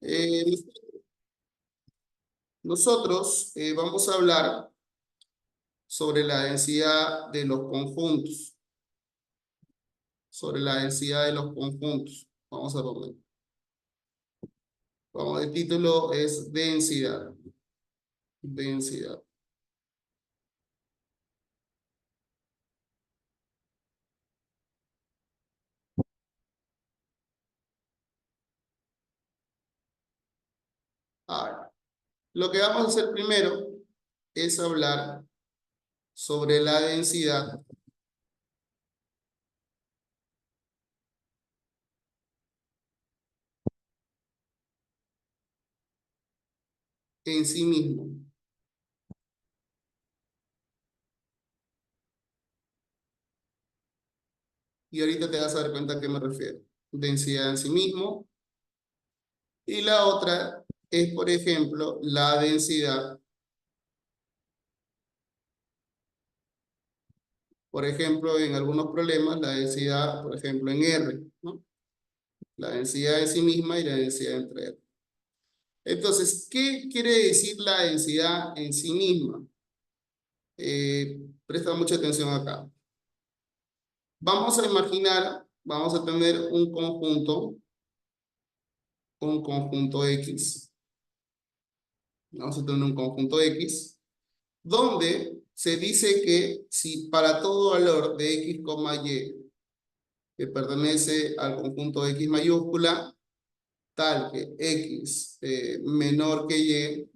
Eh, nosotros vamos a hablar sobre la densidad de los conjuntos, sobre la densidad de los conjuntos. Vamos a poner. Vamos, el título es densidad. Densidad. Ahora, lo que vamos a hacer primero es hablar sobre la densidad en sí mismo. Y ahorita te vas a dar cuenta a qué me refiero. Densidad en sí mismo. Y la otra es, por ejemplo, la densidad. Por ejemplo, en algunos problemas, la densidad, por ejemplo, en R, ¿no? La densidad en sí misma y la densidad entre R. Entonces, ¿qué quiere decir la densidad en sí misma? Presta mucha atención acá. Vamos a imaginar, vamos a tener un conjunto X. Vamos a tener un conjunto X, donde se dice que si para todo valor de X, Y, que pertenece al conjunto X mayúscula, tal que X menor que Y,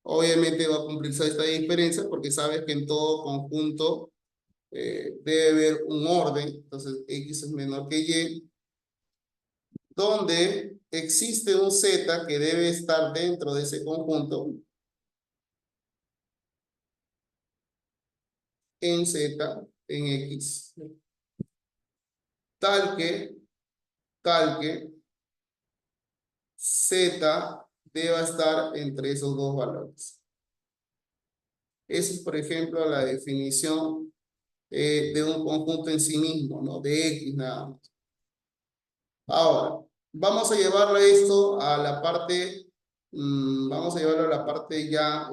obviamente va a cumplirse esta diferencia porque sabes que en todo conjunto debe haber un orden, entonces X es menor que Y, donde existe un Z que debe estar dentro de ese conjunto en Z, en X, tal que, tal que Z deba estar entre esos dos valores. Esa es, por ejemplo, la definición de un conjunto en sí mismo, ¿no? De X nada más. Ahora, vamos a llevarlo esto a la parte, vamos a llevarlo a la parte ya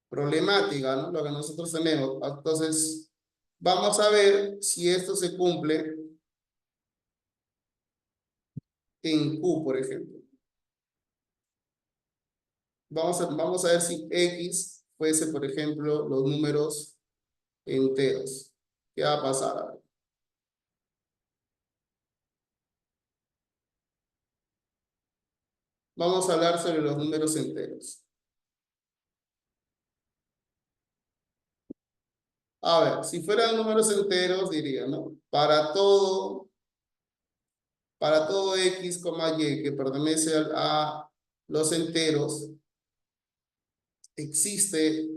problemática, ¿no? Lo que nosotros tenemos. Entonces, vamos a ver si esto se cumple en Q, por ejemplo. Vamos a ver si X fuese, por ejemplo, los números enteros. ¿Qué va a pasar? A ver. Vamos a hablar sobre los números enteros. A ver, si fueran números enteros, diría, ¿no? Para todo X, Y que pertenece a los enteros, existe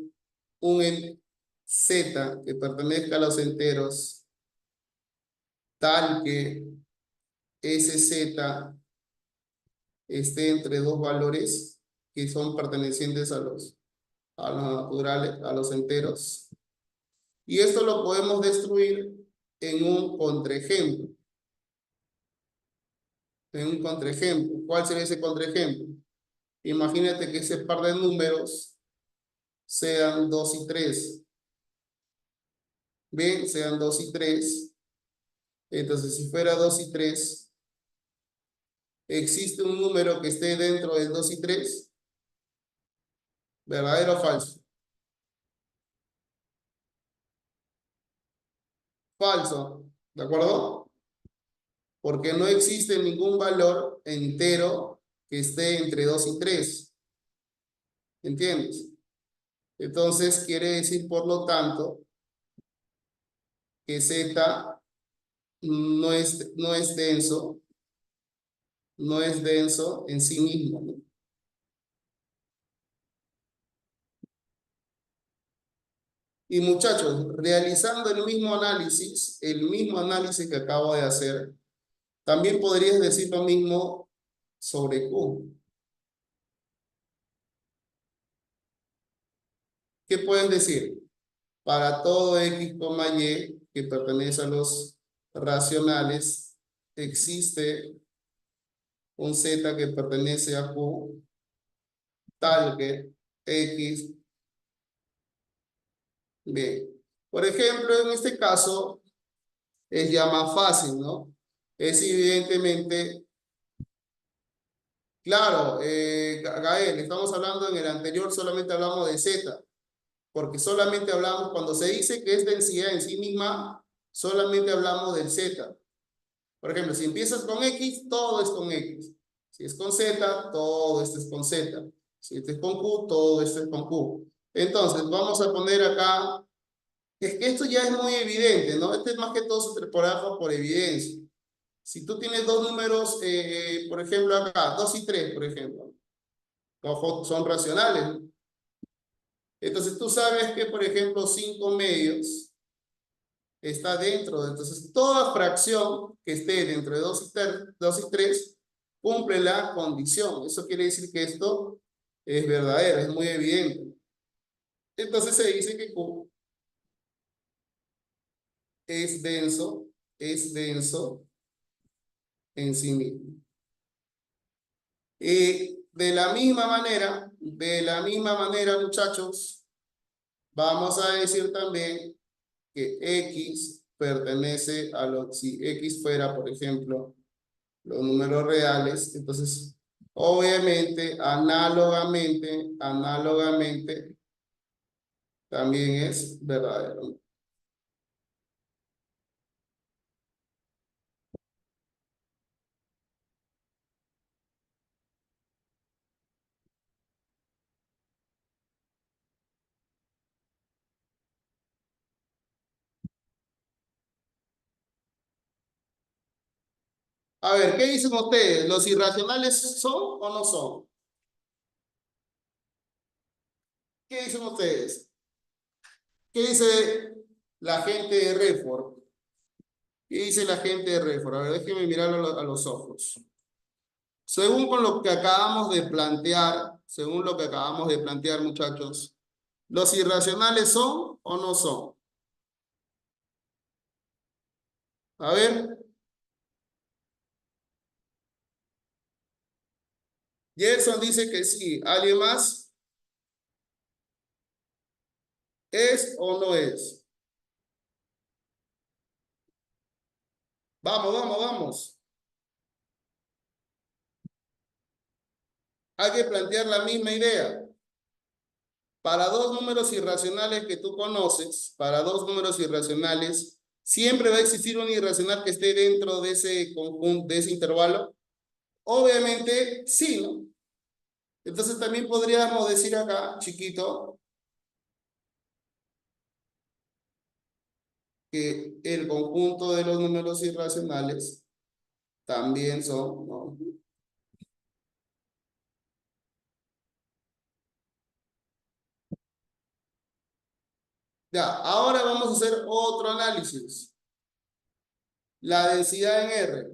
un Z que pertenezca a los enteros, tal que ese Z esté entre dos valores que son pertenecientes a los naturales, a los enteros. Y esto lo podemos destruir en un contraejemplo. En un contraejemplo. ¿Cuál sería ese contraejemplo? Imagínate que ese par de números sean 2 y 3. Bien, sean 2 y 3. Entonces, si fuera 2 y 3, ¿existe un número que esté dentro del 2 y 3? ¿Verdadero o falso? Falso. ¿De acuerdo? Porque no existe ningún valor entero que esté entre 2 y 3. ¿Entiendes? Entonces, quiere decir, por lo tanto, que Z no es denso, no es denso en sí mismo, ¿no? Y muchachos, realizando el mismo análisis que acabo de hacer, también podrías decir lo mismo sobre Q. ¿Qué puedes decir? Para todo X, Y que pertenece a los racionales, existe un Z que pertenece a Q, tal que X. Bien. Por ejemplo, en este caso es ya más fácil, ¿no? Es evidentemente, claro, Gael, estamos hablando en el anterior, solamente hablamos de Z, porque solamente hablamos, cuando se dice que es densidad en sí misma, solamente hablamos del Z. Por ejemplo, si empiezas con X, todo es con X. Si es con Z, todo esto es con Z. Si este es con Q, todo esto es con Q. Entonces, vamos a poner acá, es que esto ya es muy evidente, ¿no? Este es más que todo se por evidencia. Si tú tienes dos números, por ejemplo, acá, 2 y 3, por ejemplo, ojo, son racionales. Entonces, tú sabes que, por ejemplo, 5 medios está dentro de, entonces toda fracción que esté dentro de 2 y 3 cumple la condición. Eso quiere decir que esto es verdadero, es muy evidente. Entonces se dice que Q es denso en sí mismo. Y de la misma manera, muchachos, vamos a decir también que X pertenece a los, si X fuera, por ejemplo, los números reales, entonces, obviamente, análogamente, también es verdadero. A ver, ¿qué dicen ustedes? ¿Los irracionales son o no son? ¿Qué dicen ustedes? ¿Qué dice la gente de Redford? ¿Qué dice la gente de Redford? A ver, déjenme mirar a los ojos. Según con lo que acabamos de plantear, según lo que acabamos de plantear, muchachos, ¿los irracionales son o no son? A ver, Gerson dice que sí. ¿Alguien más? ¿Es o no es? Vamos, vamos, vamos. Hay que plantear la misma idea. Para dos números irracionales que tú conoces, para dos números irracionales, siempre va a existir un irracional que esté dentro de ese conjunto, de ese intervalo. Obviamente, sí, ¿no? Entonces también podríamos decir acá, chiquito, que el conjunto de los números irracionales también son, ¿no? Ya, ahora vamos a hacer otro análisis. La densidad en R.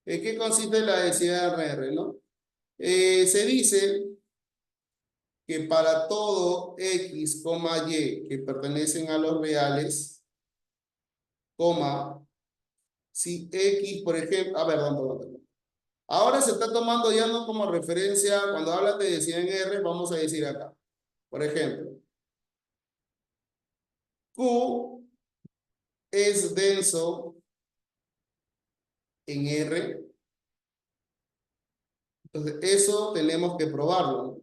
¿En qué consiste la densidad en R, no? Se dice que para todo X, Y que pertenecen a los reales, coma, si X, por ejemplo, a ver, perdón. Ahora se está tomando ya no como referencia, cuando hablan de densidad en R, vamos a decir acá. Por ejemplo, Q es denso en R. Entonces, eso tenemos que probarlo, ¿no?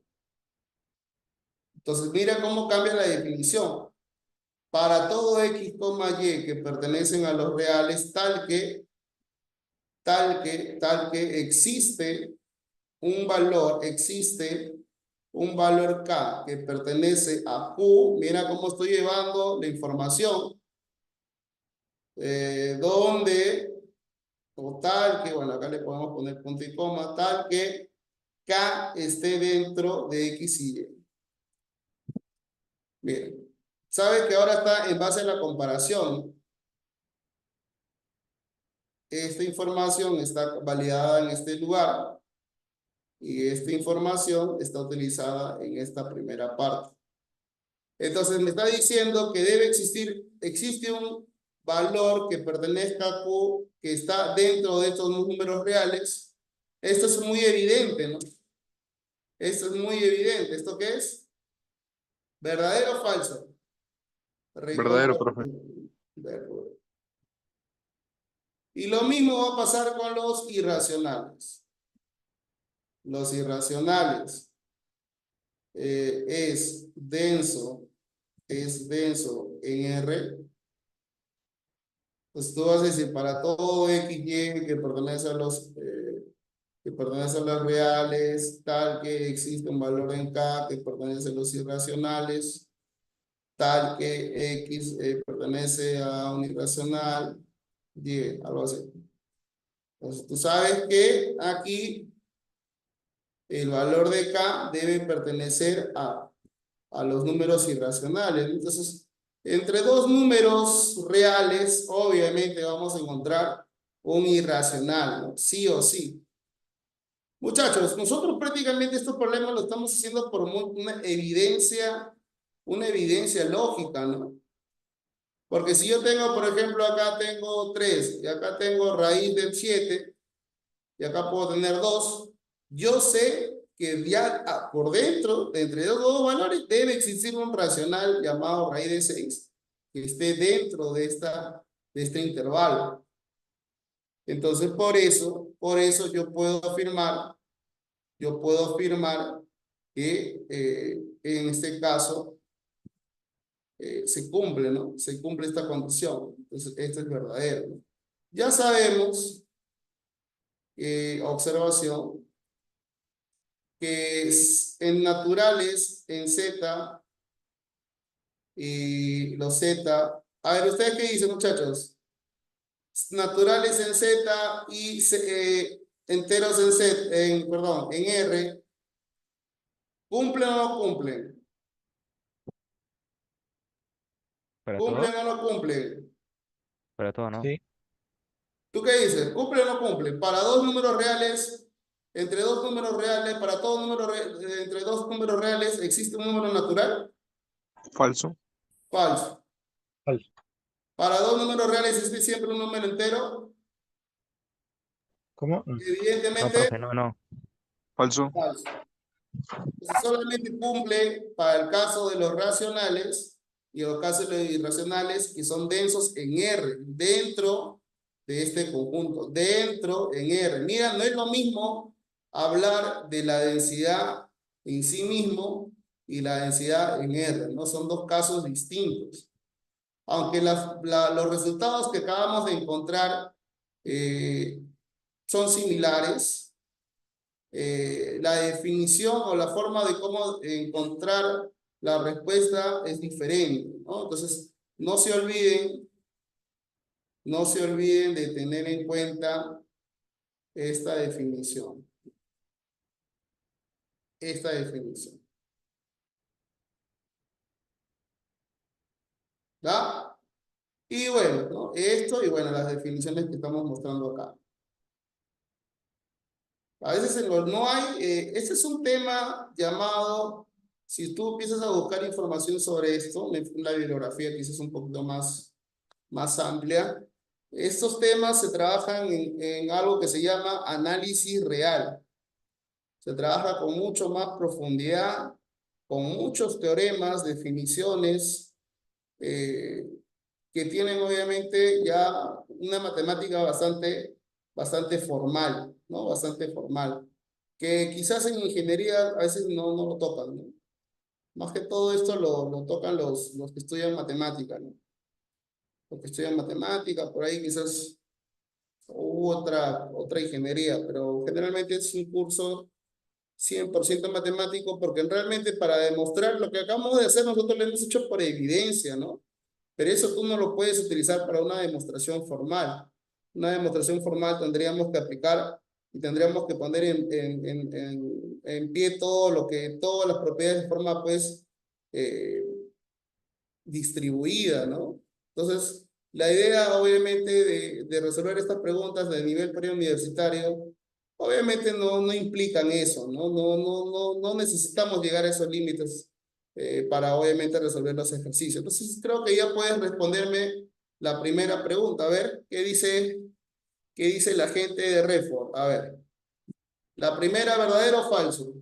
Entonces, mira cómo cambia la definición. Para todo X, Y que pertenecen a los reales, tal que existe un valor K que pertenece a Q. Mira cómo estoy llevando la información, donde, o tal que, bueno, acá le podemos poner punto y coma, tal que K esté dentro de X y Y. Miren, sabe que ahora está en base a la comparación. Esta información está validada en este lugar y esta información está utilizada en esta primera parte. Entonces me está diciendo que existe un valor que pertenezca a Q, que está dentro de estos números reales. Esto es muy evidente, ¿no? Esto es muy evidente. ¿Esto qué es? ¿Verdadero o falso? Verdadero, Recontra. profe. De acuerdo. Y lo mismo va a pasar con los irracionales. Los irracionales es denso en R. Pues tú vas a decir, para todo X, Y que pertenece a los reales, tal que existe un valor en K que pertenece a los irracionales, tal que X pertenece a un irracional, Y, algo así. Entonces tú sabes que aquí el valor de K debe pertenecer a los números irracionales. Entonces, entre dos números reales, obviamente vamos a encontrar un irracional, ¿no? Sí o sí. Muchachos, nosotros prácticamente estos problemas lo estamos haciendo por una evidencia lógica, ¿no? Porque si yo tengo, por ejemplo, acá tengo 3 y acá tengo raíz del 7 y acá puedo tener 2, yo sé que ya por dentro, entre esos dos valores, debe existir un racional llamado raíz de 6 que esté dentro de este intervalo. Entonces, por eso yo puedo afirmar que en este caso se cumple, ¿no? Se cumple esta condición. Entonces, esto es verdadero, ¿no? Ya sabemos, observación, que en naturales, en Z, y los Z. A ver, ¿ustedes qué dicen, muchachos? Naturales en Z y enteros en Z, perdón, en R. ¿Cumplen o no cumplen? ¿Para todo? ¿Cumplen o no cumplen? Para todo, ¿no? Sí. ¿Tú qué dices? ¿Cumplen o no cumplen? Para dos números reales, entre dos números reales, para todo número, entre dos números reales, ¿existe un número natural? Falso. Falso. Falso. Para dos números reales existe siempre un número entero. ¿Cómo? No, Evidentemente, profe, no. Falso. falso. Entonces, solamente cumple para el caso de los racionales y los casos de los irracionales que son densos en R, dentro de este conjunto, dentro en R. Mira, no es lo mismo hablar de la densidad en sí mismo y la densidad en R, ¿no? Son dos casos distintos. Aunque los resultados que acabamos de encontrar eh, son similares, la definición o la forma de cómo encontrar la respuesta es diferente, ¿no? Entonces, no se olviden de tener en cuenta esta definición, esta definición, ¿ya? Y bueno, ¿no? Esto y bueno, las definiciones que estamos mostrando acá. A veces no hay, este es un tema llamado, si tú empiezas a buscar información sobre esto, la bibliografía quizás es un poquito más amplia. Estos temas se trabajan en algo que se llama análisis real. Se trabaja con mucho más profundidad, con muchos teoremas, definiciones, eh, que tienen obviamente ya una matemática bastante formal, ¿no? Bastante formal, que quizás en ingeniería a veces no lo tocan, ¿no? Más que todo esto lo tocan los que estudian matemática, ¿no? Los que estudian matemática, por ahí quizás otra ingeniería, pero generalmente es un curso 100% matemático, porque realmente para demostrar lo que acabamos de hacer, nosotros lo hemos hecho por evidencia, ¿no? Pero eso tú no lo puedes utilizar para una demostración formal. Una demostración formal tendríamos que aplicar y tendríamos que poner en pie todas las propiedades de forma, pues, eh, distribuida, ¿no? Entonces, la idea, obviamente, de resolver estas preguntas de nivel preuniversitario, obviamente no implican eso, ¿no? No necesitamos llegar a esos límites para, obviamente, resolver los ejercicios. Entonces, creo que ya puedes responderme la primera pregunta. A ver, qué dice la gente de Redford? A ver. La primera, ¿verdadero o falso?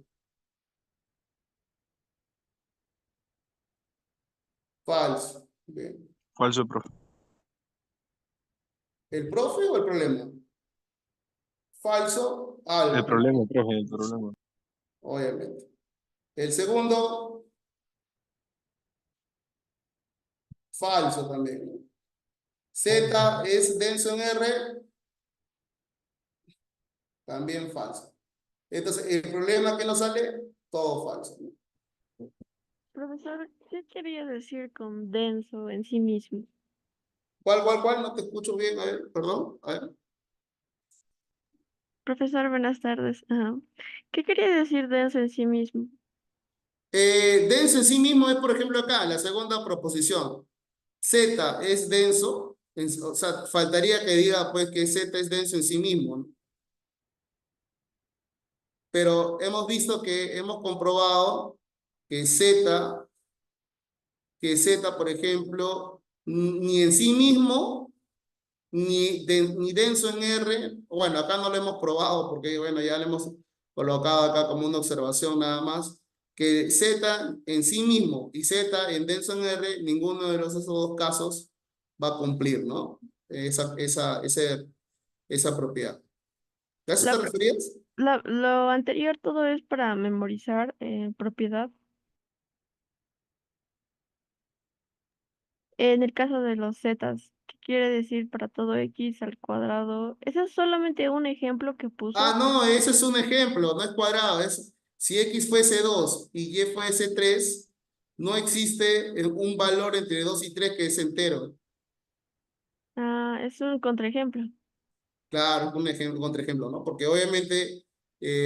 Falso. Bien. Falso, profe. ¿El profe o el problema? Falso, El algo, problema, profe, el problema. obviamente. El segundo, falso también. Z es denso en R, también falso. Entonces, el problema que nos sale, todo falso. Profesor, ¿qué quería decir con denso en sí mismo? ¿Cuál? No te escucho bien. A ver, perdón. A ver. Profesor, buenas tardes. ¿Qué quería decir denso en sí mismo? Denso en sí mismo es, por ejemplo, acá, la segunda proposición. Z es denso, o sea, faltaría que diga pues que Z es denso en sí mismo, ¿no? Pero hemos visto que hemos comprobado que Z, por ejemplo, ni en sí mismo, ni denso en R, bueno, acá no lo hemos probado porque, bueno, ya lo hemos colocado acá como una observación nada más, que Z en sí mismo y Z en denso en R, ninguno de esos dos casos va a cumplir, ¿no? Esa propiedad. ¿A eso te La, referías? lo anterior todo es para memorizar propiedad. En el caso de los zetas, ¿qué quiere decir para todo x al cuadrado? Ese es solamente un ejemplo que Ah, puso. no, eso es un ejemplo, no es cuadrado. Si X fuese 2 y Y fuese 3, no existe un valor entre 2 y 3 que es entero. Es un contraejemplo. Claro, un ejemplo, contraejemplo, ¿no? Porque obviamente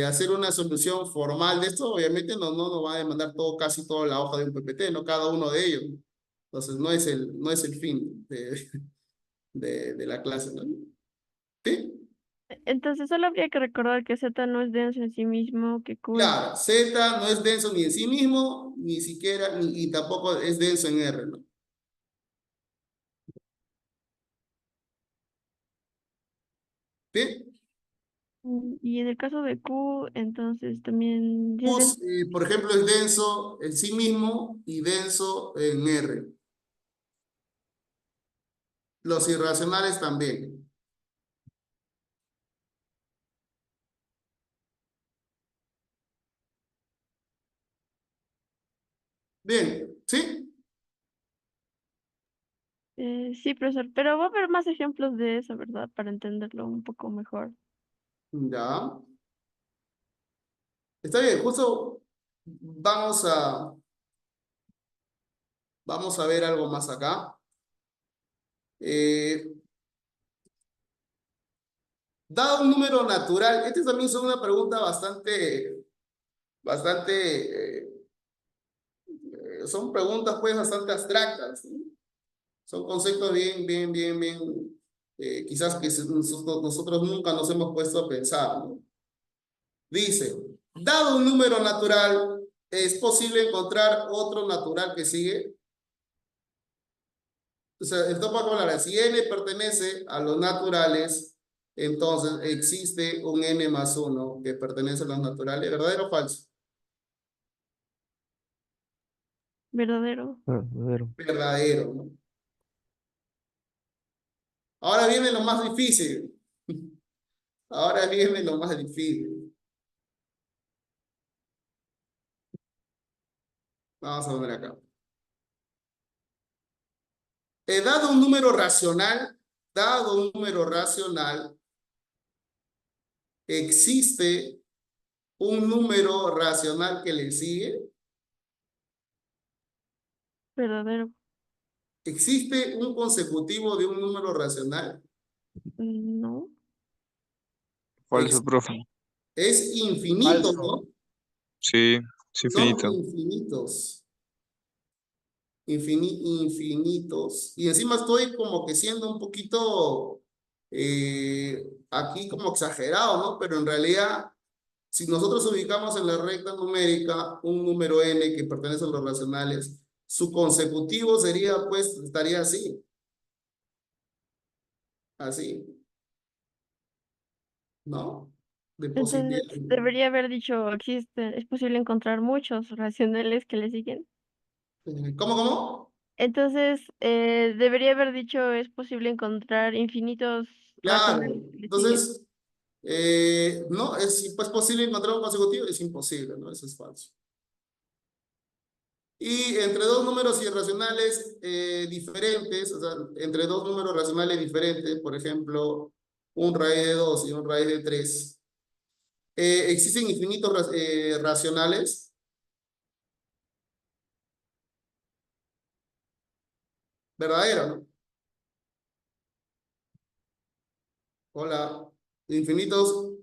hacer una solución formal de esto, obviamente no nos va a demandar casi toda la hoja de un PPT, no cada uno de ellos. Entonces no es el fin de la clase, ¿no? ¿Sí? Entonces solo habría que recordar que z no es denso en sí mismo, que q es... Claro, Z no es denso ni en sí mismo, ni siquiera, y tampoco es denso en R, ¿no? ¿Sí? Y en el caso de q, entonces también... si es Q, por ejemplo, es denso en sí mismo y denso en R. Los irracionales también. Bien, ¿sí? Sí, profesor, pero va a haber más ejemplos de eso, ¿verdad? Para entenderlo un poco mejor. Ya. Está bien, justo vamos a ver algo más acá. Eh, Dado un número natural, esta también es una pregunta son preguntas pues bastante abstractas, ¿no? Son conceptos bien, quizás que nosotros nunca nos hemos puesto a pensar, ¿no? Dice, dado un número natural, ¿es posible encontrar otro natural que sigue? O sea, esto para hablar, si n pertenece a los naturales, entonces existe un n más 1 que pertenece a los naturales, ¿verdadero o falso? Verdadero. Verdadero. Verdadero, ¿no? Ahora viene lo más difícil. Ahora viene lo más difícil. Vamos a poner acá. Dado un número racional, ¿existe un número racional que le sigue? Verdadero. ¿Existe un consecutivo de un número racional? No. Falso, Ex- profe. Es infinito, Falso. ¿no? Sí, es Son infinito. infinitos. Infinitos. Y encima estoy como que siendo un poquito aquí como exagerado, ¿no? Pero en realidad, si nosotros ubicamos en la recta numérica un número n que pertenece a los racionales, su consecutivo sería, pues, estaría así. así, ¿no? De Entonces, posibilidad. debería haber dicho, es posible encontrar muchos racionales que le siguen. ¿Cómo? Entonces, debería haber dicho, es posible encontrar infinitos Claro. racionales que le siguen. Entonces, no, es pues, posible encontrar un consecutivo, es imposible, ¿no? Eso es falso. Y entre dos números irracionales diferentes, o sea, entre dos números racionales diferentes, por ejemplo, un raíz de 2 y un raíz de 3, existen infinitos racionales. Verdadero, ¿no? Hola. Infinitos.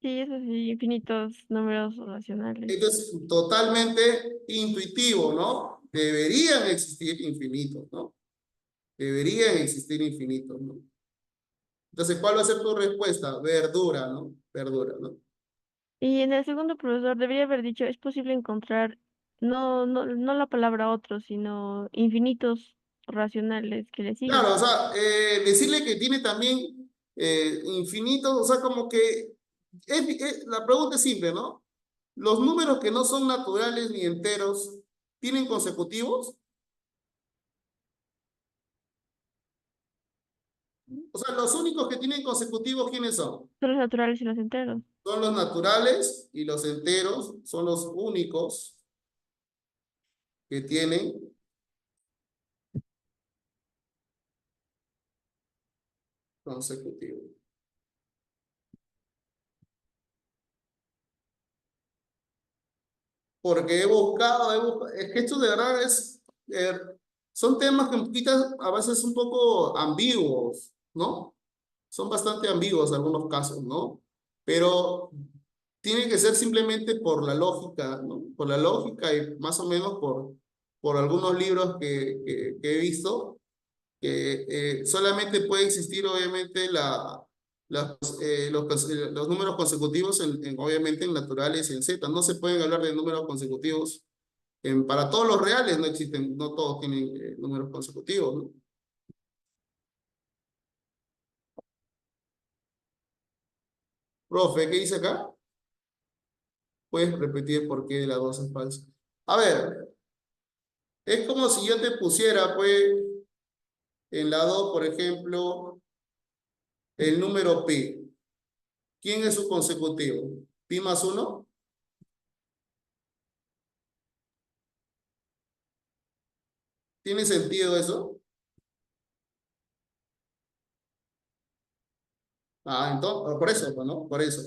Sí, eso sí, infinitos números racionales. Esto es totalmente intuitivo, ¿no? Deberían existir infinitos, ¿no? Deberían existir infinitos, ¿no? Entonces, ¿cuál va a ser tu respuesta? Verdura, ¿no? Verdura, ¿no? Y en el segundo, profesor, debería haber dicho, es posible encontrar, no la palabra otro, sino infinitos racionales que le siguen. Claro, o sea, decirle que tiene también infinitos, o sea, como que la pregunta es simple, ¿no? Los números que no son naturales ni enteros, ¿tienen consecutivos? O sea, los únicos que tienen consecutivos, ¿quiénes son? Son los naturales y los enteros. Son los naturales y los enteros, son los únicos que tienen consecutivos. Porque es que esto de verdad eh, son temas que un poquito, a veces un poco ambiguos, ¿no? Son bastante ambiguos en algunos casos, ¿no? Pero tiene que ser simplemente por la lógica, ¿no? Por la lógica y más o menos por algunos libros que he visto, que solamente puede existir obviamente los números consecutivos obviamente en naturales y en Z. No se pueden hablar de números consecutivos. Para todos los reales no existen, no todos tienen números consecutivos, ¿no? Profe, ¿qué dice acá? Puedes repetir por qué la 2 es falsa. A ver, es como si yo te pusiera, pues, en la 2, por ejemplo, el número pi. ¿Quién es su consecutivo? ¿Pi más 1? ¿Tiene sentido eso? Ah, entonces, por eso, pues, ¿no? Por eso.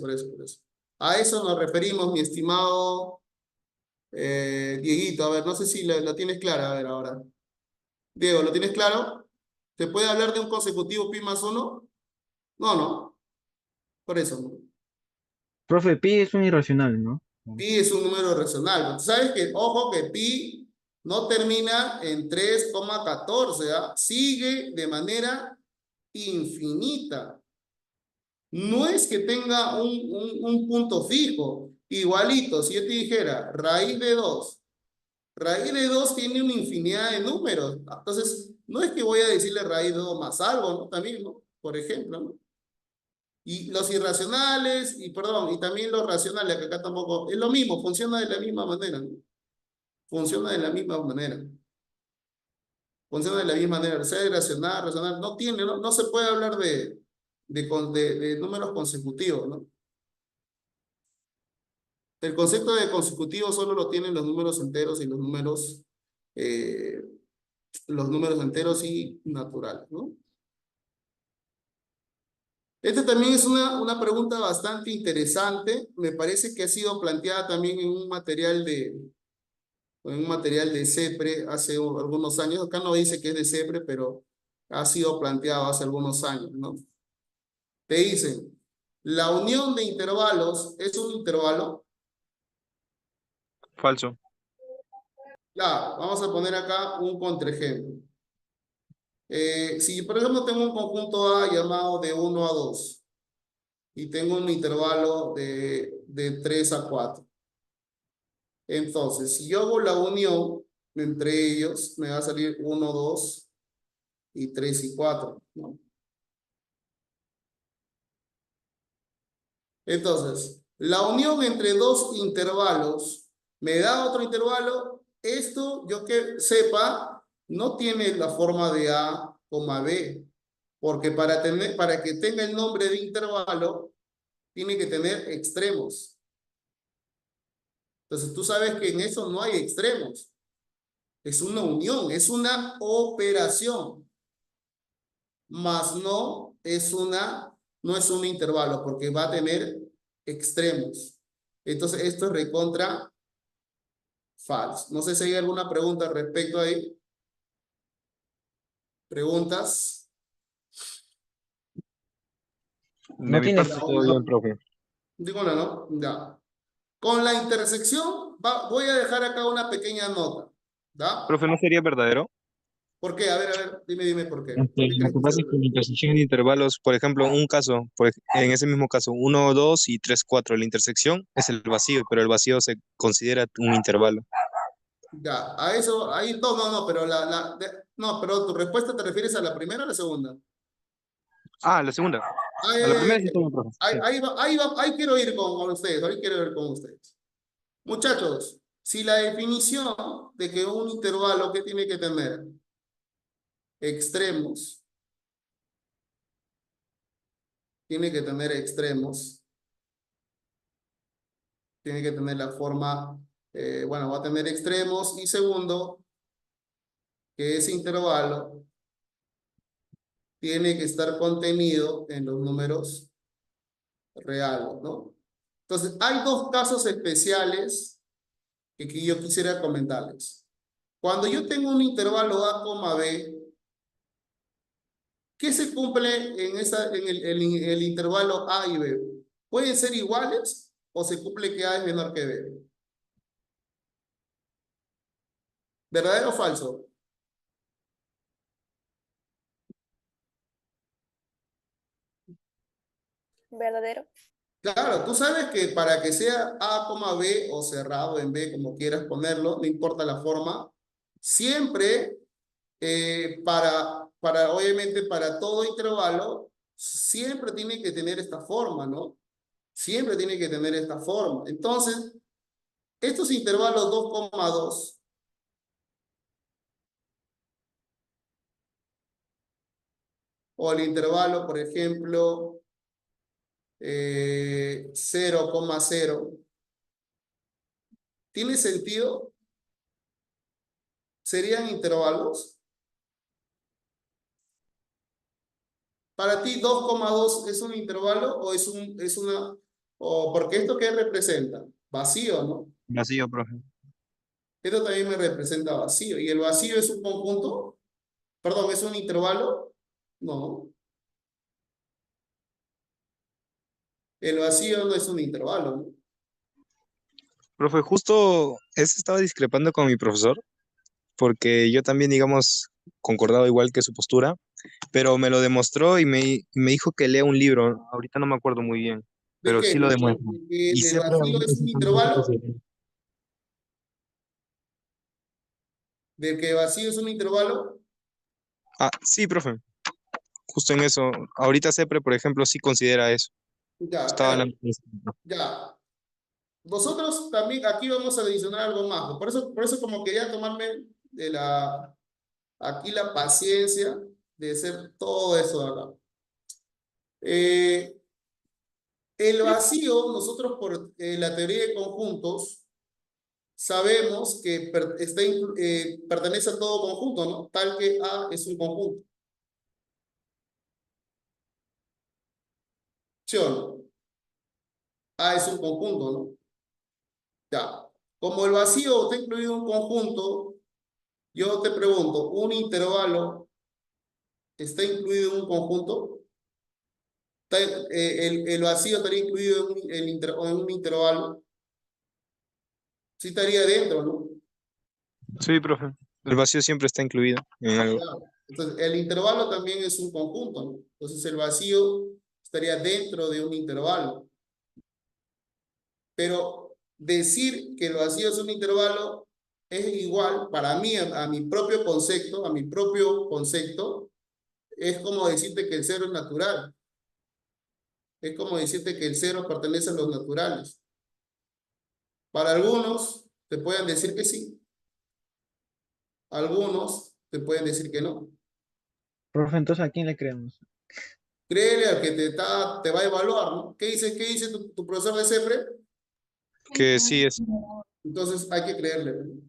A eso nos referimos, mi estimado Dieguito. A ver, no sé si la tienes clara. A ver, ahora. Diego, ¿lo tienes claro? ¿Se puede hablar de un consecutivo pi más 1? No, no. Por eso, ¿no? Profe, pi es un irracional, ¿no? Pi es un número racional. ¿Sabes que, ojo, que pi no termina en 3,14, ¿ah? Sigue de manera infinita. No es que tenga un punto fijo. Igualito, si yo te dijera raíz de 2 tiene una infinidad de números. Entonces, no es que voy a decirle raíz de 2 más algo, ¿no? También, ¿no? Por ejemplo, ¿no? Y los irracionales, y también los racionales, que acá tampoco, es lo mismo, funciona de la misma manera, ¿no? Funciona de la misma manera. Funciona de la misma manera, sea irracional, racional, no se puede hablar de números consecutivos, ¿no? El concepto de consecutivo solo lo tienen los números enteros y los números enteros y naturales, ¿no? Esta también es una pregunta bastante interesante. Me parece que ha sido planteada también en un material de CEPRE hace algunos años. Acá no dice que es de CEPRE, pero ha sido planteado hace algunos años, ¿no? Te dicen, la unión de intervalos es un intervalo. Falso. Ya, vamos a poner acá un contraejemplo. Si por ejemplo tengo un conjunto A llamado de 1 a 2 y tengo un intervalo de 3 a 4. Entonces, si yo hago la unión entre ellos, me va a salir 1, 2 y 3 y 4, ¿no? Entonces, la unión entre dos intervalos me da otro intervalo. Esto, yo que sepa, no tiene la forma de A, B, porque para que tenga el nombre de intervalo, tiene que tener extremos. Entonces, tú sabes que en eso no hay extremos. Es una unión, es una operación. Más no es un intervalo, porque va a tener extremos. Entonces, esto es recontra falso. No sé si hay alguna pregunta al respecto ahí. ¿Preguntas? De mi tiene parte todo bien, profe. Digo no, ya. Con la intersección, voy a dejar acá una pequeña nota. ¿Ya? Profe, ¿no sería verdadero? ¿Por qué? A ver, dime por qué. ¿Por qué Lo crees que que pasa sea es que la verdadero? intersección de intervalos, por ejemplo, un caso, en ese mismo caso, 1, 2 y 3, 4, la intersección es el vacío, pero el vacío se considera un intervalo. Ya, a eso, ahí, no, pero no, pero tu respuesta te refieres a la primera o a la segunda. Ah, la segunda. Ay, A ay, la ay, primera sí ay, tengo, profe. Sí. ahí quiero ir con ustedes, ahí quiero ir con ustedes. Muchachos, si la definición de que un intervalo, ¿qué tiene que tener? Extremos. Tiene que tener extremos. Tiene que tener la forma, bueno, va a tener extremos. Y segundo, que ese intervalo tiene que estar contenido en los números reales, ¿no? Entonces, hay dos casos especiales que yo quisiera comentarles. Cuando yo tengo un intervalo A, B, ¿qué se cumple en el intervalo A y B? ¿Pueden ser iguales o se cumple que A es menor que B? ¿Verdadero o falso? Verdadero. Claro, tú sabes que para que sea A, B o cerrado en B, como quieras ponerlo, no importa la forma, siempre obviamente para todo intervalo, siempre tiene que tener esta forma, ¿no? Siempre tiene que tener esta forma. Entonces, estos intervalos 2,2 o el intervalo, por ejemplo, 0,0, ¿tiene sentido? ¿Serían intervalos? ¿Para ti 2,2 es un intervalo o o porque esto qué representa? Vacío, ¿no? Vacío, profe. Esto también me representa vacío. ¿Y el vacío es un conjunto? Perdón, ¿es un intervalo? No. El vacío no es un intervalo, ¿no? Profe, justo estaba discrepando con mi profesor, porque yo también, digamos, concordaba igual que su postura, pero me lo demostró y me dijo que lea un libro. Ahorita no me acuerdo muy bien, ¿De pero qué? sí lo demuestra. ¿De que Y el siempre vacío es un intervalo? ¿De que el vacío es un intervalo? Ah, sí, profe, justo en eso. Ahorita Sepre, por ejemplo, sí considera eso. Ya, Estaba espera, hablando de eso. ya. Nosotros también aquí vamos a adicionar algo más. Por eso como quería tomarme aquí la paciencia de hacer todo eso de acá. El vacío, nosotros por la teoría de conjuntos, sabemos que pertenece a todo conjunto, ¿no? Tal que A es un conjunto. ¿Sí o no? A es un conjunto, ¿no? Ya. Como el vacío está incluido en un conjunto, yo te pregunto, ¿un intervalo está incluido en un conjunto? El vacío estaría incluido en un intervalo. Sí estaría dentro, ¿no? Sí, profe. El vacío siempre está incluido en algo. Claro. Entonces, el intervalo también es un conjunto, ¿no? Entonces, el vacío estaría dentro de un intervalo. Pero decir que el vacío es un intervalo es igual, para mí, a mi propio concepto, es como decirte que el cero es natural. Es como decirte que el cero pertenece a los naturales. Para algunos te pueden decir que sí. Algunos te pueden decir que no. Profe, entonces ¿a quién le creemos? Créele al que te va a evaluar, ¿no? ¿Qué dice tu profesor de CEPRE? Que sí es. Entonces hay que creerle, ¿no?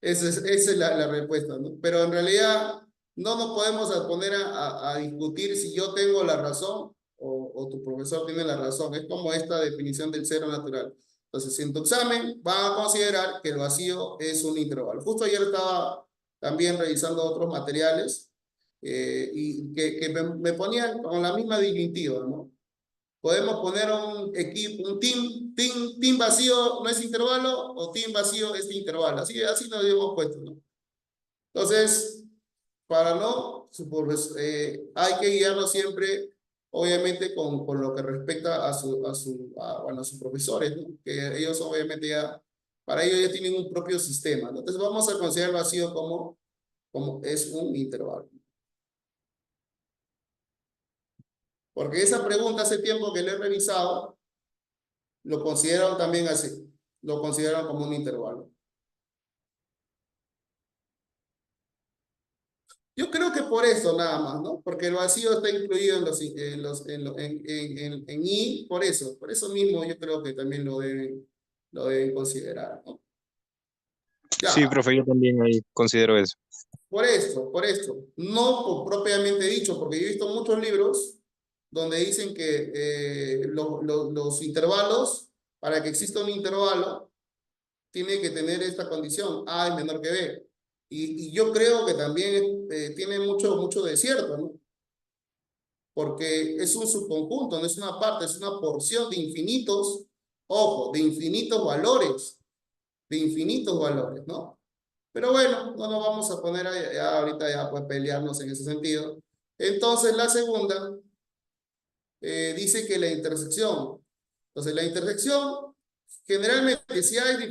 Esa es la respuesta, ¿no? Pero en realidad no nos podemos poner a discutir si yo tengo la razón o tu profesor tiene la razón. Es como esta definición del cero natural. Entonces, si en tu examen van a considerar que el vacío es un intervalo. Justo ayer estaba también revisando otros materiales y que me ponían con la misma disyuntiva, ¿no? Podemos poner un equipo, un team vacío no es intervalo o team vacío es intervalo. Así nos hemos puesto, ¿no? Entonces, para no, hay que guiarnos siempre, obviamente, con lo que respecta bueno, a sus profesores, ¿no? Que ellos obviamente ya, para ellos ya tienen un propio sistema, ¿no? Entonces vamos a considerar el vacío como es un intervalo. Porque esa pregunta hace tiempo que le he revisado, lo consideran también así, lo consideran como un intervalo. Yo creo que por eso nada más, ¿no? Porque el vacío está incluido en I, por eso mismo yo creo que también lo deben considerar, ¿no? Sí, Ya, profe, yo también ahí considero eso. por esto, no propiamente dicho, porque yo he visto muchos libros donde dicen que los intervalos, para que exista un intervalo, tiene que tener esta condición, A es menor que B. Y yo creo que también tiene mucho de cierto, ¿no? Porque es un subconjunto, no es una parte, es una porción de infinitos, ojo, de infinitos valores, ¿no? Pero bueno, no nos vamos a poner ahorita ya pues pelearnos en ese sentido. Entonces la segunda dice que la intersección. Entonces la intersección, generalmente si hay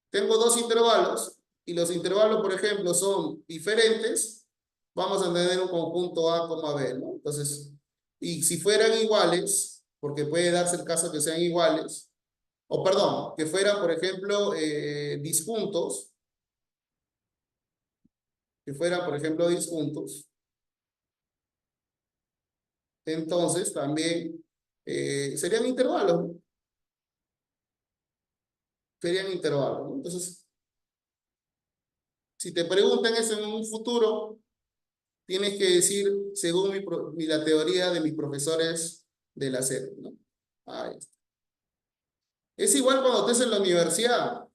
tengo dos intervalos y los intervalos, por ejemplo, son diferentes, vamos a tener un conjunto A, B, ¿no? Entonces, y si fueran iguales, porque puede darse el caso que sean iguales, o perdón, que fueran, por ejemplo, disjuntos, que fueran, por ejemplo, disjuntos, entonces también serían intervalos, ¿no? Serían intervalos, ¿no? Entonces, si te preguntan eso en un futuro, tienes que decir, según la teoría de mis profesores de la SEP, ¿no? Ahí está. Es igual cuando estés en la universidad.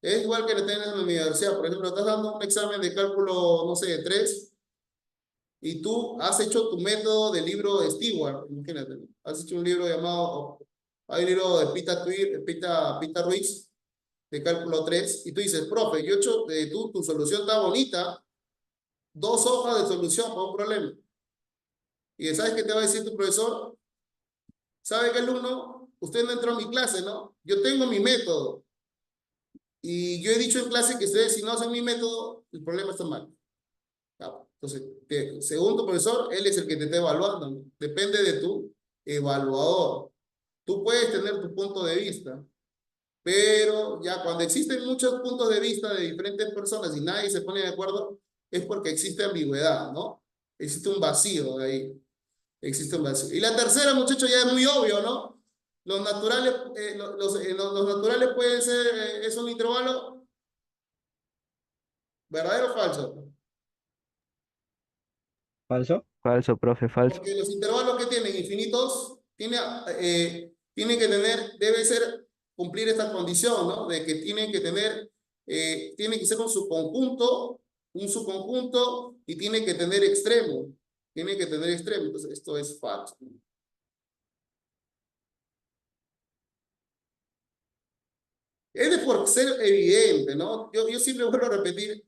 Es igual que lo tengas en la universidad. Por ejemplo, estás dando un examen de cálculo, no sé, de 3, y tú has hecho tu método del libro de Stewart, imagínate, ¿no? Has hecho un libro llamado, hay un libro de Pita Ruiz, de cálculo 3, y tú dices, profe, yo he hecho, tu solución está bonita, 2 hojas de solución para un problema. ¿Y sabes qué te va a decir tu profesor? ¿Sabe qué, alumno? Usted no entró a mi clase, ¿no? Yo tengo mi método. Y yo he dicho en clase que ustedes, si no hacen mi método, el problema está mal. Entonces, según tu profesor, él es el que te está evaluando, ¿no? Depende de tu evaluador. Tú puedes tener tu punto de vista, pero ya cuando existen muchos puntos de vista de diferentes personas y nadie se pone de acuerdo, es porque existe ambigüedad, ¿no? Existe un vacío de ahí. Existe un vacío. Y la tercera, muchachos, ya es muy obvio, ¿no? Los naturales, los naturales pueden ser, es un intervalo, ¿verdadero o falso? ¿Falso? Falso, profe, falso. Porque los intervalos que tienen infinitos, tiene que tener, cumplir esta condición, ¿no? De que tienen que tener, tiene que ser un subconjunto, y tiene que tener extremo. Tiene que tener extremo. Entonces, esto es falso, ¿no? Es de por ser evidente, ¿no? Yo siempre vuelvo a repetir,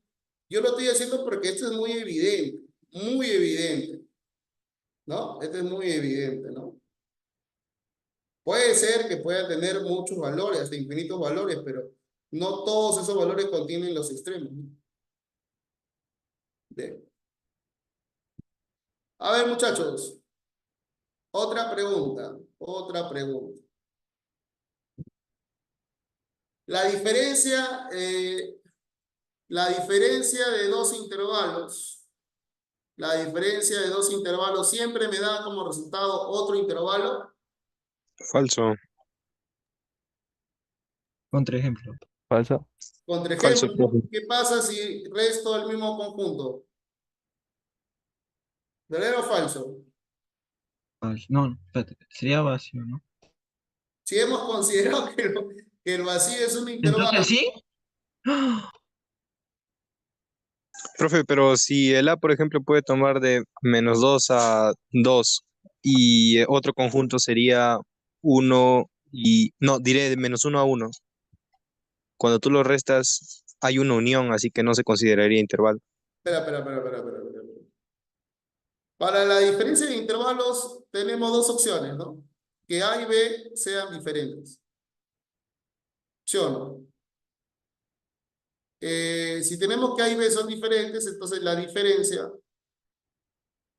yo lo estoy haciendo porque esto es muy evidente, ¿no? Esto es muy evidente, ¿no? Puede ser que pueda tener muchos valores, hasta infinitos valores, pero no todos esos valores contienen los extremos, ¿no? Bien. A ver, muchachos. Otra pregunta. Otra pregunta. La diferencia de dos intervalos. La diferencia de dos intervalos siempre me da como resultado otro intervalo. Falso. Contraejemplo. Falso. Falso, Contraejemplo, profe. ¿qué pasa si resto el mismo conjunto? ¿Verdadero o falso? Falso. No, espérate. Sería vacío, ¿no? Si hemos considerado que el vacío es un intervalo, Entonces, ¿sí? ¡Ah! Profe, pero si el A, por ejemplo, puede tomar de -2 a 2 y otro conjunto sería 1 y... No, diré de -1 a 1. Cuando tú lo restas, hay una unión, así que no se consideraría intervalo. espera. Para la diferencia de intervalos tenemos dos opciones, ¿no? Que A y B sean diferentes. ¿Sí o no? Si tenemos que A y B son diferentes, entonces la diferencia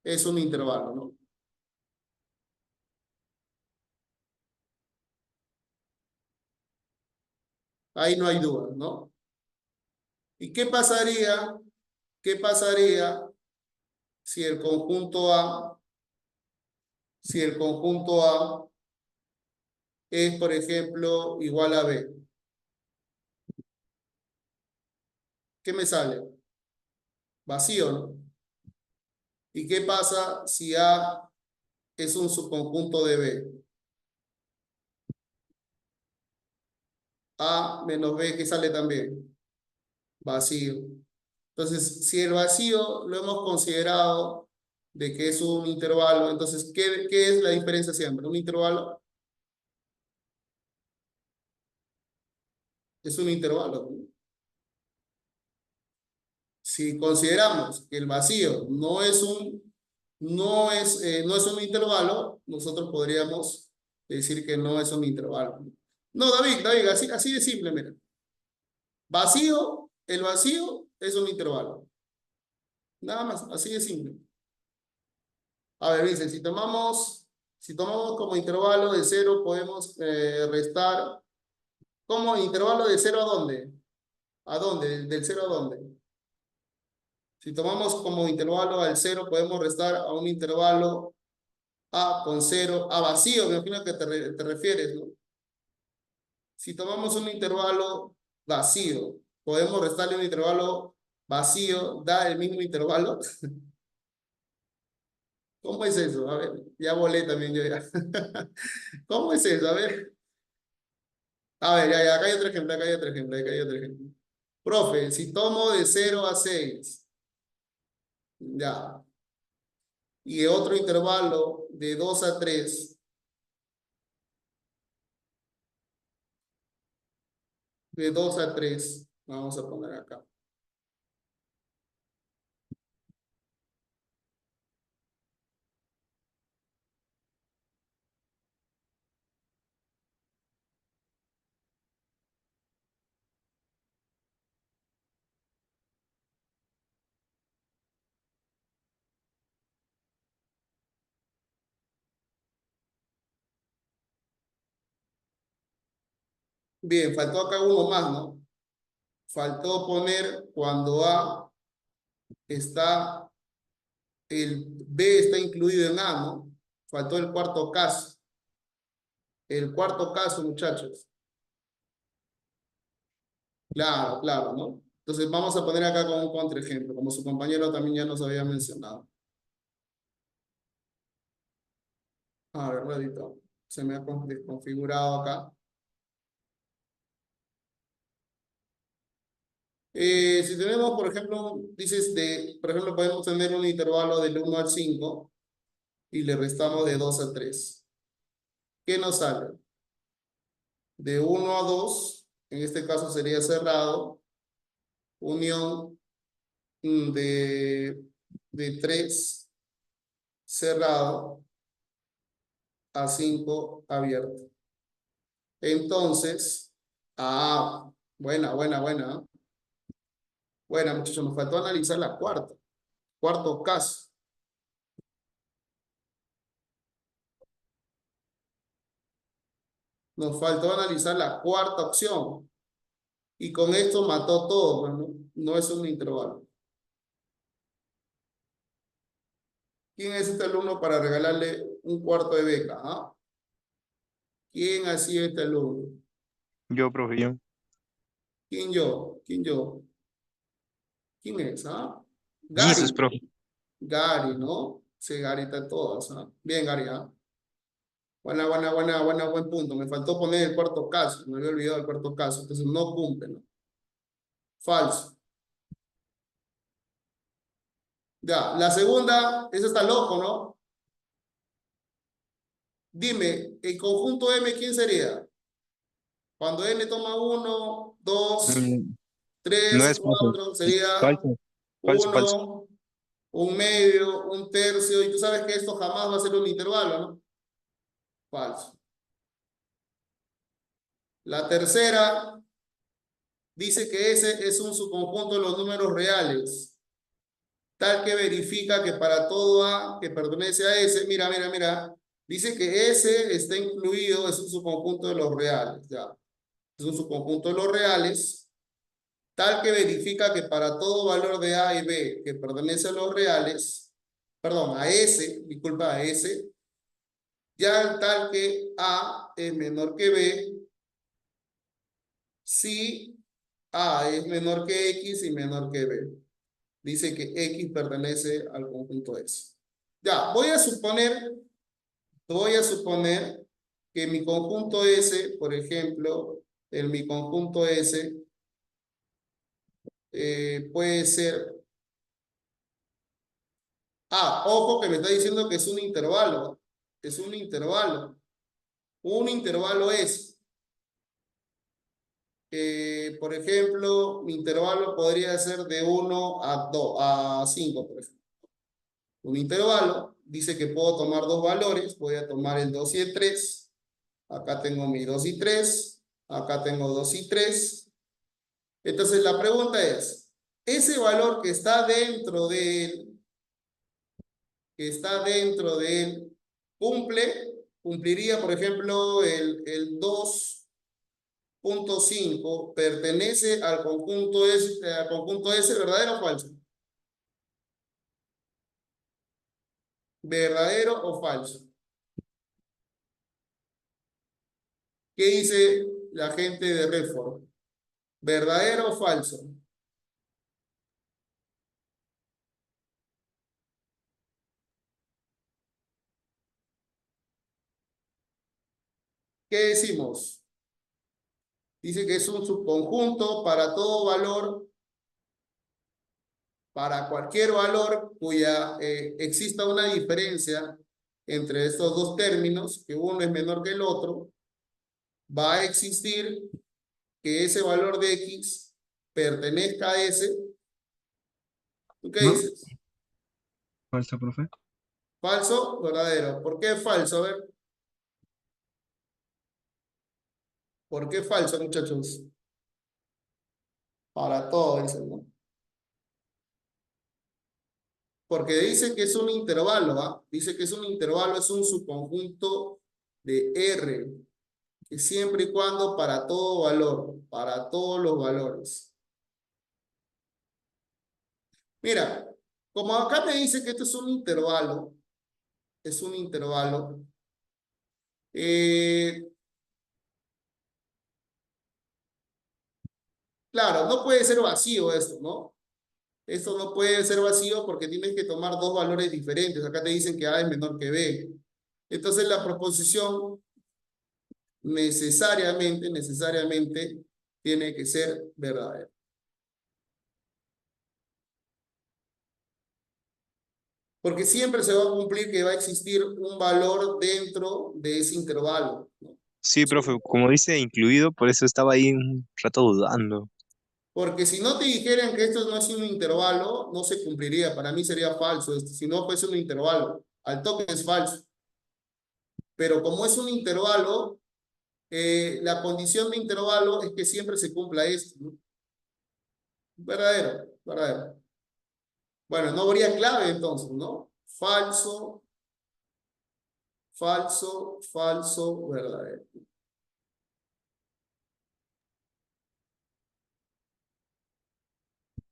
es un intervalo, ¿no? Ahí no hay duda, ¿no? ¿Y qué pasaría? ¿Qué pasaría si el conjunto A, es, por ejemplo, igual a B? ¿Qué me sale? Vacío, ¿no? ¿Y qué pasa si A es un subconjunto de B? A menos B, ¿qué sale también? Vacío. Entonces, si el vacío lo hemos considerado de que es un intervalo, entonces, ¿qué es la diferencia siempre? Un intervalo es un intervalo, ¿no? Si consideramos que el vacío no es un intervalo, nosotros podríamos decir que no es un intervalo. No, David, así de simple, mira. El vacío es un intervalo. Nada más, así de simple. A ver, dice, si tomamos como intervalo de 0, podemos restar. ¿Cómo intervalo de 0 a dónde? ¿A dónde? ¿Del 0 a dónde? Si tomamos como intervalo al 0, podemos restar a un intervalo A con 0, a vacío, me imagino que te refieres, ¿no? Si tomamos un intervalo vacío, podemos restarle un intervalo vacío, da el mismo intervalo. ¿Cómo es eso? A ver, ya volé también yo ya. ¿Cómo es eso? A ver, ya, acá hay otro ejemplo, acá hay otro ejemplo, acá hay otro ejemplo. Profe, si tomo de 0 a 6, ya, y otro intervalo de 2 a 3, vamos a poner acá. Bien, faltó acá uno más, ¿no? Faltó poner cuando A está, el B está incluido en A, ¿no? Faltó el cuarto caso. El cuarto caso, muchachos. Claro, ¿no? Entonces vamos a poner acá como un contraejemplo, como su compañero también ya nos había mencionado. A ver, ratito. Se me ha desconfigurado acá. Si tenemos, por ejemplo, por ejemplo, podemos tener un intervalo del 1 al 5 y le restamos de 2 a 3. ¿Qué nos sale? De 1 a 2, en este caso sería cerrado, unión de 3 cerrado a 5 abierto. Entonces, buena. Buena, muchachos, nos faltó analizar la cuarta. Cuarto caso. Nos faltó analizar la cuarta opción. Y con esto mató todo, ¿no? No es un intervalo. ¿Quién es este alumno para regalarle un cuarto de beca? ¿Ah? ¿Quién ha sido este alumno? Yo, profe, yo. ¿Quién yo? ¿Quién yo? ¿Quién es? ¿Ah? Jesus, Gary. profe. Gary, ¿no? Sí, Gary está en todas. ¿Ah? Bien, Gary. ¿Ah? Buen punto. Me faltó poner el cuarto caso. Me había olvidado el cuarto caso. Entonces no cumple, ¿no? Falso. Ya, la segunda, esa está loco, ¿no? Dime, el conjunto M, ¿quién sería? Cuando N toma 1, 2, Mm, No 3, es, profe. 4, sería Falso, falso, falso. 1, un medio, un tercio, y tú sabes que esto jamás va a ser un intervalo, ¿no? Falso. La tercera dice que ese es un subconjunto de los números reales, tal que verifica que para todo A que pertenece a S, mira, dice que S está incluido, es un subconjunto de los reales, ya. Es un subconjunto de los reales, tal que verifica que para todo valor de A y B que pertenece a los reales, perdón, a S, disculpa, a S, ya tal que A es menor que B, si A es menor que X y menor que B. Dice que X pertenece al conjunto S. Ya, voy a suponer que mi conjunto S, por ejemplo, en mi conjunto S, puede ser... Ah, ojo que me está diciendo que es un intervalo. Es un intervalo. Un intervalo es, por ejemplo, mi intervalo podría ser de 1 a 2, a 5, por ejemplo. Un intervalo dice que puedo tomar dos valores. Voy a tomar el 2 y el 3. Acá tengo mi 2 y 3. Acá tengo 2 y 3. Entonces la pregunta es, ese valor que está dentro de él, cumpliría, por ejemplo, el 2.5 pertenece al conjunto S, ¿verdadero o falso? ¿Verdadero o falso? ¿Qué dice la gente de Redford? ¿Verdadero o falso? ¿Qué decimos? Dice que es un subconjunto para todo valor, para cualquier valor cuya exista una diferencia entre estos dos términos, que uno es menor que el otro, va a existir que ese valor de X pertenezca a ese. ¿Tú qué No, dices? falso, profe. ¿Falso? ¿Verdadero? ¿Por qué falso? A ver. ¿Por qué falso, muchachos? Para todo, dicen, ¿no? Porque dice que es un intervalo, ¿ah? Dice que es un intervalo, es un subconjunto de R, que siempre y cuando para todo valor, para todos los valores. Mira, como acá me dice que esto es un intervalo, claro, no puede ser vacío esto, ¿no? Esto no puede ser vacío porque tienes que tomar dos valores diferentes. Acá te dicen que A es menor que B. Entonces la proposición necesariamente tiene que ser verdadera. Porque siempre se va a cumplir que va a existir un valor dentro de ese intervalo, ¿no? Sí, profe, como dice incluido, por eso estaba ahí un rato dudando. Porque si no te dijeran que esto no es un intervalo, no se cumpliría. Para mí sería falso esto. Si no fuese un intervalo, al toque es falso. Pero como es un intervalo, la condición de intervalo es que siempre se cumpla esto, ¿no? Verdadero, verdadero. Bueno, no habría clave entonces, ¿no? Falso, falso, falso, verdadero.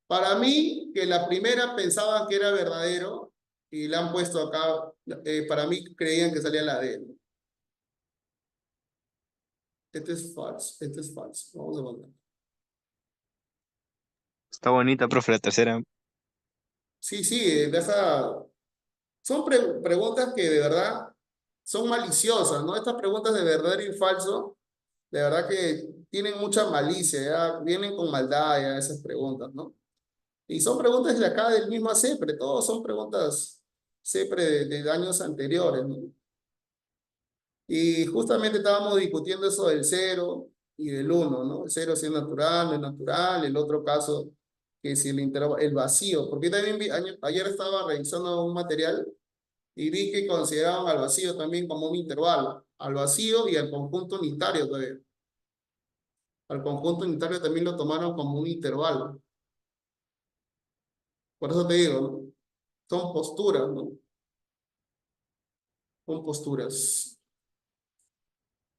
Para mí, que la primera pensaban que era verdadero y la han puesto acá, para mí creían que salía la D, ¿no? Este es falso, este es falso. Vamos a mandar. Está bonita, profe, la tercera. Sí, sí, deja. Son preguntas que de verdad son maliciosas, ¿no? Estas preguntas de verdadero y falso, de verdad que tienen mucha malicia, ya vienen con maldad ya esas preguntas, ¿no? Y son preguntas de acá del mismo CEPRE, todos son preguntas CEPRE de años anteriores, ¿no? Y justamente estábamos discutiendo eso del cero y del uno, ¿no? El cero si es natural, no es natural, el otro caso que si el vacío, porque también ayer estaba revisando un material y vi que consideraban al vacío también como un intervalo, al vacío y al conjunto unitario todavía. Al conjunto unitario también lo tomaron como un intervalo. Por eso te digo, ¿no? Son posturas, ¿no? Son posturas.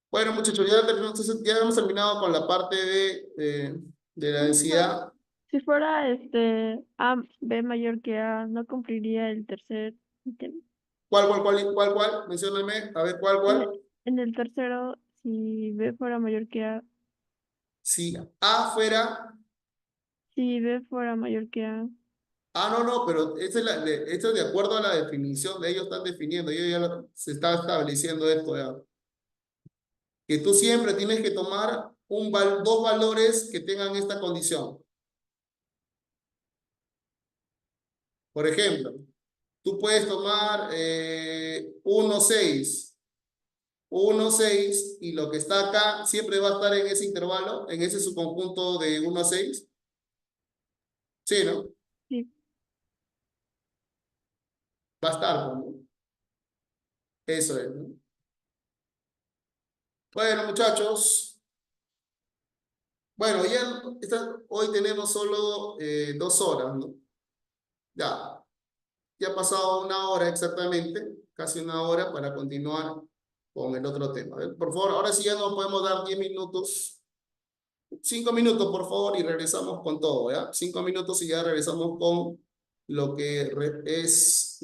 Bueno, muchachos, entonces ya hemos terminado con la parte de la densidad. Si fuera A, B mayor que A, ¿no cumpliría el tercer ítem? ¿Cuál? Mencióname, a ver, En, ¿cuál? en el tercero, si B fuera mayor que A, Si A fuera. si B fuera mayor que A, No, pero esto es de acuerdo a la definición de ellos están definiendo, ellos ya se está estableciendo esto ya. Que tú siempre tienes que tomar dos valores que tengan esta condición. Por ejemplo, tú puedes tomar 1, 6, 1, 6, y lo que está acá siempre va a estar en ese intervalo, en ese subconjunto de 1 a 6. Sí, ¿no? sí. Va a estar, ¿no? Eso es, ¿no? Bueno, muchachos. Bueno, ya hoy tenemos solo 2 horas, ¿no? Ya ha pasado 1 hora exactamente, casi 1 hora para continuar con el otro tema. A ver, por favor, ahora sí ya nos podemos dar 10 minutos, 5 minutos, por favor, y regresamos con todo, ¿ya? 5 minutos y ya regresamos con lo que es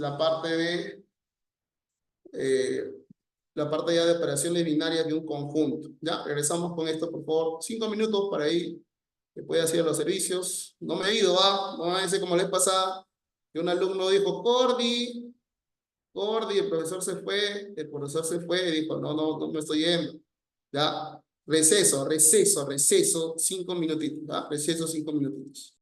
eh, la parte ya de operaciones binarias de un conjunto. Ya, regresamos con esto, por favor. 5 minutos para ir, que pueda hacer los servicios. No me he ido, ¿va? No me va a decir como la vez pasada, que un alumno dijo, Cordy, el profesor se fue y dijo, no me estoy yendo. Ya, receso, 5 minutitos, ¿ya? Receso 5 minutitos.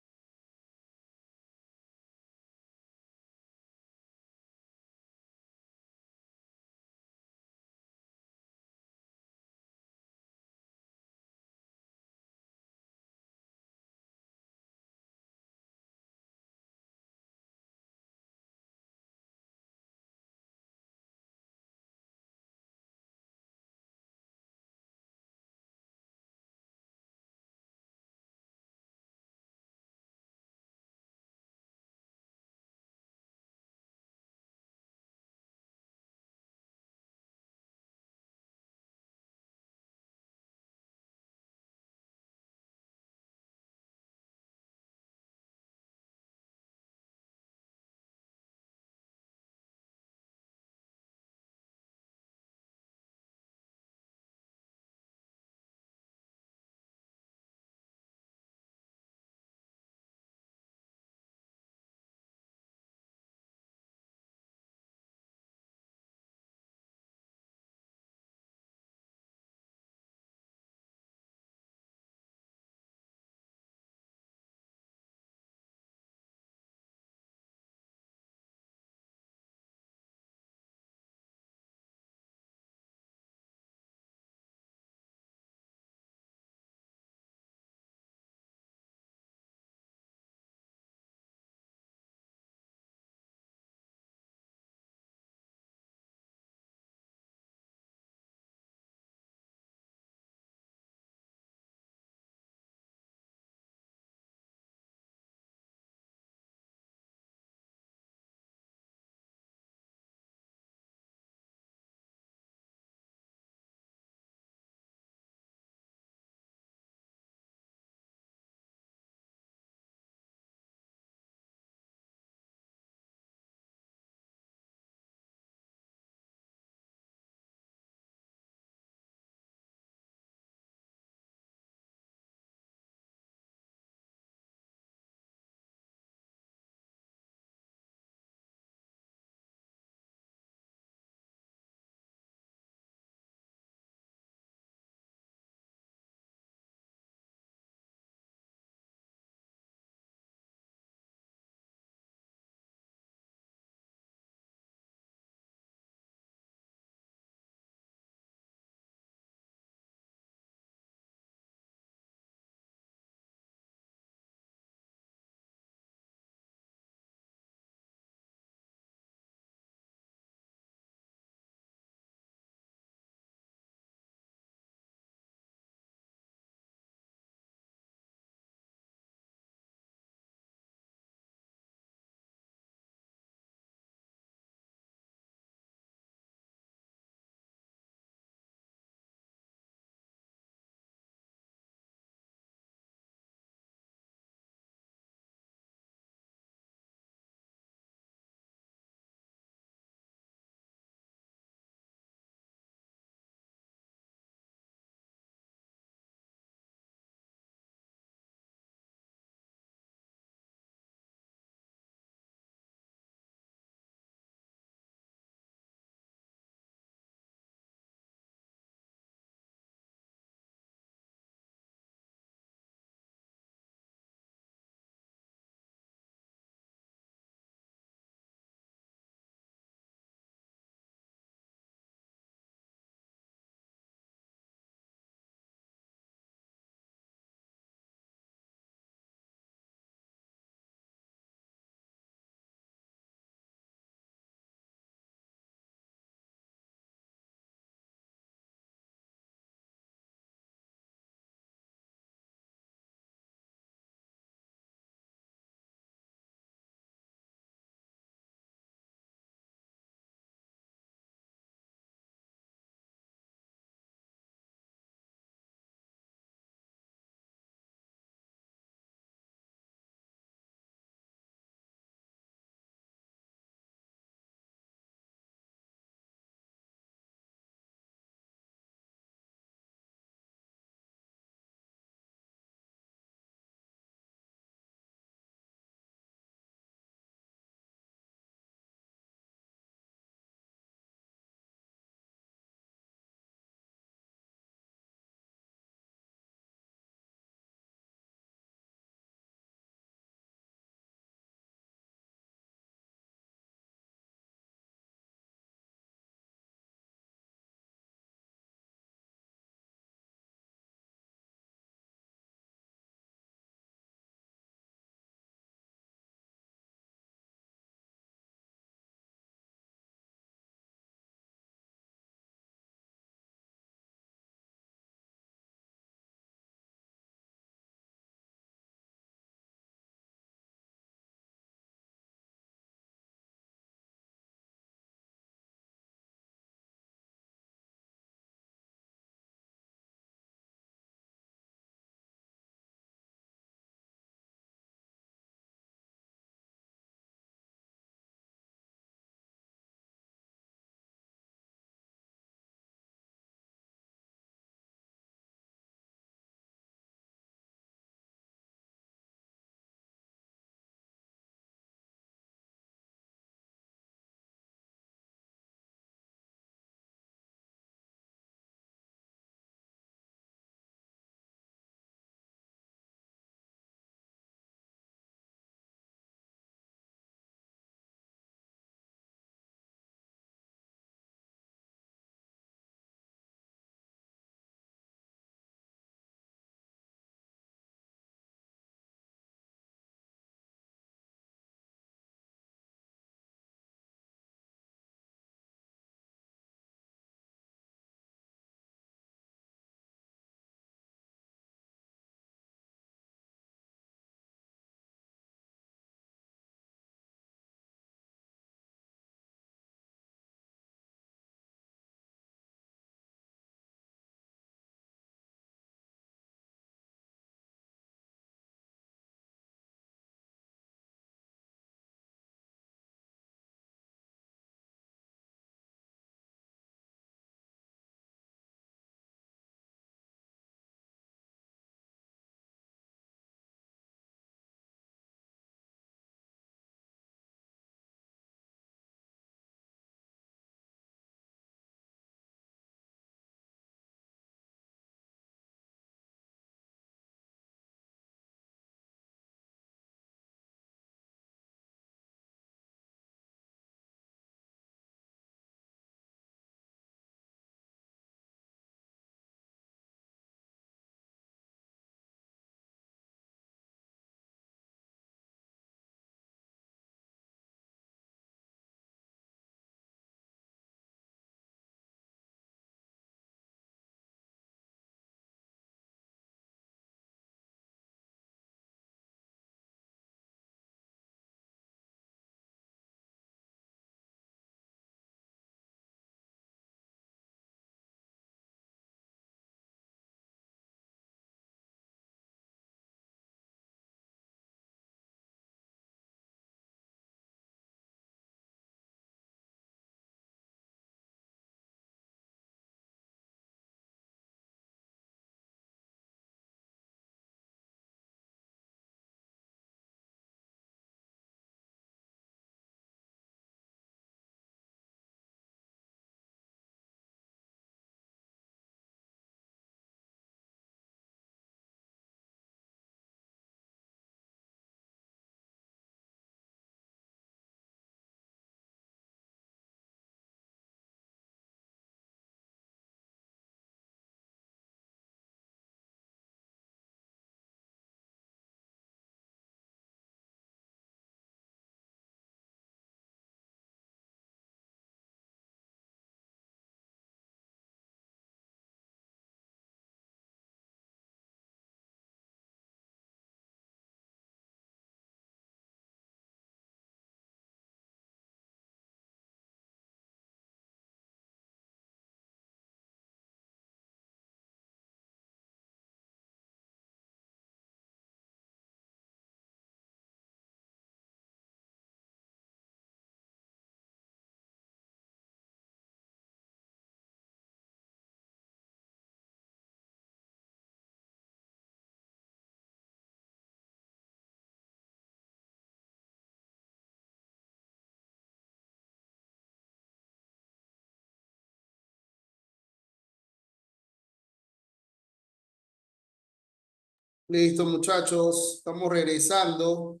Listo, muchachos. Estamos regresando.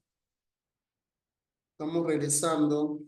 Estamos regresando.